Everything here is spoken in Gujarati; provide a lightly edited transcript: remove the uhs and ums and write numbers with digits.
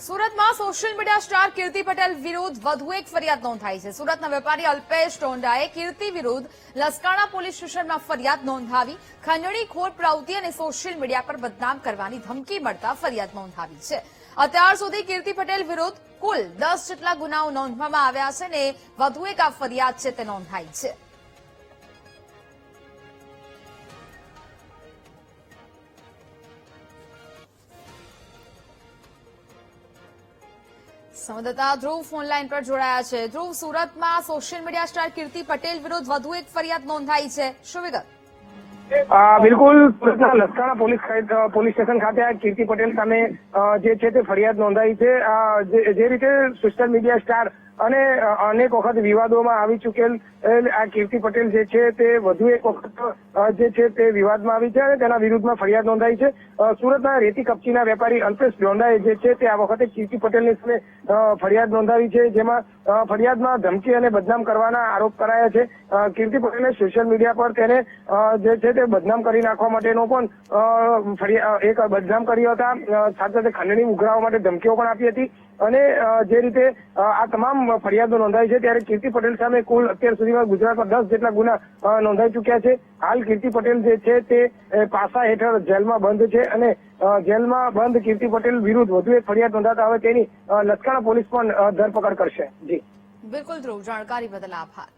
સુરતમાં સોશિયલ મીડિયા સ્ટાર કીર્તિ પટેલ વિરુદ્ધ વધુ એક ફરિયાદ નોંધાઈ છે। સુરતના વેપારી અલ્પેશ ટોંડાએ કીર્તિ વિરુદ્ધ લસકાણા પોલીસ સ્ટેશનમાં ફરિયાદ નોંધાવી ખંડણીખોર પ્રવૃત્તિ અને સોશિયલ મીડિયા પર બદનામ કરવાની ધમકી મળતા ફરિયાદ નોંધાવી છે। અત્યાર સુધી કીર્તિ પટેલ વિરુદ્ધ કુલ 10 જેટલા ગુનાઓ નોંધવામાં આવ્યા છે અને વધુ એક આ ફરિયાદ છે તે નોંધાઈ છે। સંવાદદાતા ધ્રુવ ફોનલાઈન પર જોડાયા છે। ધ્રુવ, સુરતમાં સોશિયલ મીડિયા સ્ટાર કીર્તિ પટેલ વિરુદ્ધ વધુ એક ફરિયાદ નોંધાઈ છે, શું વિગત? બિલકુલ, સુરતના લસકાણા પોલીસ સ્ટેશન ખાતે આ કીર્તિ પટેલ સામે જે છે તે ફરિયાદ નોંધાઈ છે। જે રીતે સોશિયલ મીડિયા સ્ટાર અને અનેક વખત વિવાદોમાં આવી ચૂકેલ આ કીર્તિ પટેલ જે છે તે વધુ એક વખત જે છે તે વિવાદમાં આવી છે અને તેના વિરુદ્ધમાં ફરિયાદ નોંધાઈ છે। સુરતના રેતી કપચીના વેપારી અલ્પેશ ટોંડાએ જે છે તે આ વખતે કીર્તિ પટેલની સામે ફરિયાદ નોંધાવી છે, જેમાં ફરિયાદમાં ધમકી અને બદનામ કરવાના આરોપ કરાયા છે। કીર્તિ પટેલે સોશિયલ મીડિયા પર તેને જે છે તે બદનામ કરી નાખવા માટેનો પણ એક બદનામ કર્યા હતા, સાથે સાથે ખંડણી ઉઘરાવવા માટે ધમકીઓ પણ આપી હતી અને જે રીતે આ તમામ ફરિયાદો નોંધાઈ છે ત્યારે કીર્તિ પટેલ સામે કુલ અત્યાર સુધીમાં ગુજરાતમાં 10 જેટલા ગુના નોંધાઈ ચૂક્યા છે। હાલ કીર્તિ પટેલ જે છે તે પાસા હેઠળ જેલમાં બંધ છે અને જેલમાં બંધ કીર્તિ પટેલ વિરુદ્ધ વધુ એક ફરિયાદ નોંધાતા હવે તેની લસકાણા પોલીસ પણ ધરપકડ કરશે। જી બિલકુલ ધ્રુવ, જાણકારી બદલ આભાર।